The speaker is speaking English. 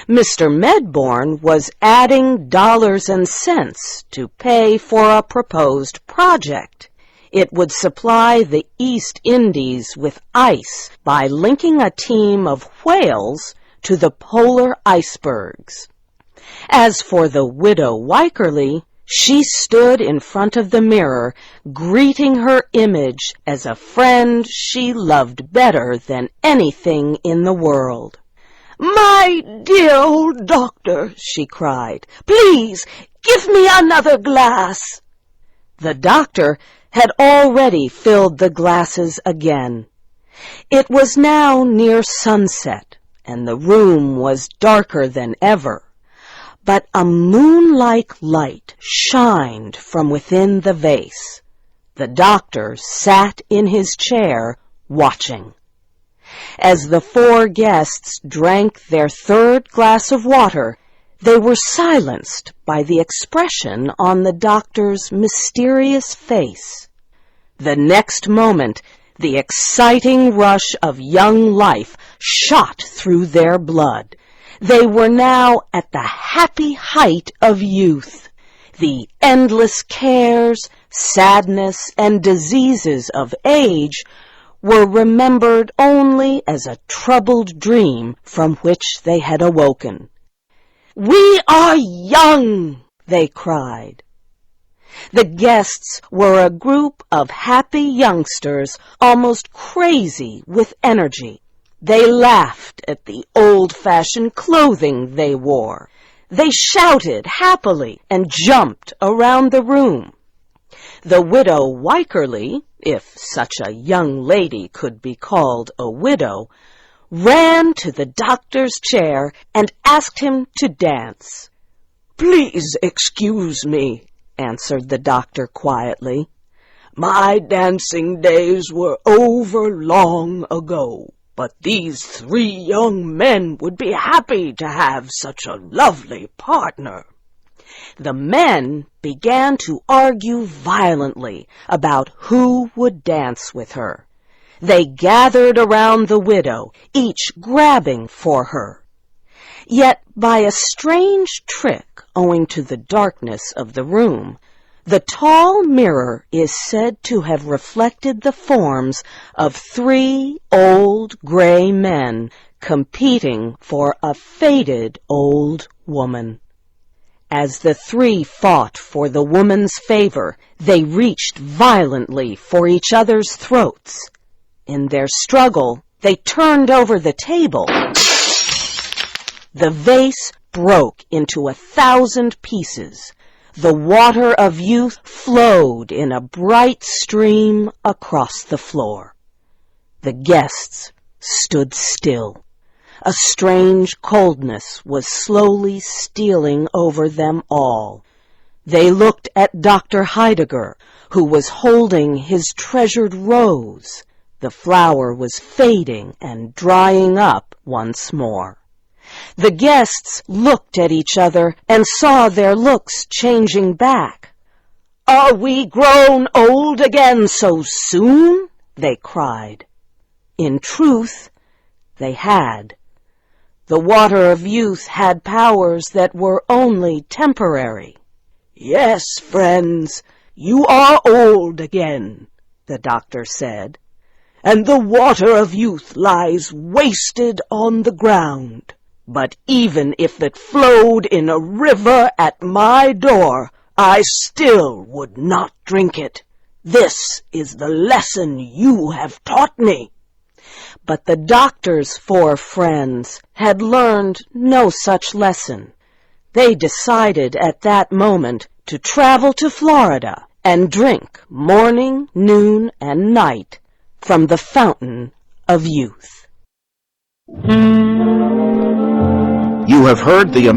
Mr. Medbourne was adding dollars and cents to pay for a proposed project. It would supply the East Indies with ice by linking a team of whales to the polar icebergs. As for the widow Wycherly, she stood in front of the mirror, greeting her image as a friend she loved better than anything in the world. "My dear old doctor," she cried, "please give me another glass." The doctor had already filled the glasses again. It was now near sunset, and the room was darker than ever. But a moon-like light shined from within the vase. The doctor sat in his chair, watching. As the four guests drank their third glass of water, they were silenced by the expression on the doctor's mysterious face. The next moment, the exciting rush of young life shot through their blood. They were now at the happy height of youth. The endless cares, sadness, and diseases of age were remembered only as a troubled dream from which they had awoken. "We are young!" they cried. The guests were a group of happy youngsters, almost crazy with energy. They laughed at the old-fashioned clothing they wore. They shouted happily and jumped around the room. The widow Wycherly, if such a young lady could be called a widow, ran to the doctor's chair and asked him to dance. "Please excuse me," answered the doctor quietly. "My dancing days were over long ago. But these three young men would be happy to have such a lovely partner." The men began to argue violently about who would dance with her. They gathered around the widow, each grabbing for her. Yet by a strange trick, owing to the darkness of the room, the tall mirror is said to have reflected the forms of three old gray men competing for a faded old woman. As the three fought for the woman's favor, they reached violently for each other's throats. In their struggle, they turned over the table. The vase broke into 1,000 pieces. The water of youth flowed in a bright stream across the floor. The guests stood still. A strange coldness was slowly stealing over them all. They looked at Dr. Heidegger, who was holding his treasured rose. The flower was fading and drying up once more. The guests looked at each other and saw their looks changing back. "Are we grown old again so soon?" they cried. In truth, they had. The water of youth had powers that were only temporary. "Yes, friends, you are old again," the doctor said, "and the water of youth lies wasted on the ground. But even if it flowed in a river at my door, I still would not drink it. This is the lesson you have taught me." But the doctor's four friends had learned no such lesson. They decided at that moment to travel to Florida and drink morning, noon, and night from the fountain of youth. You have heard the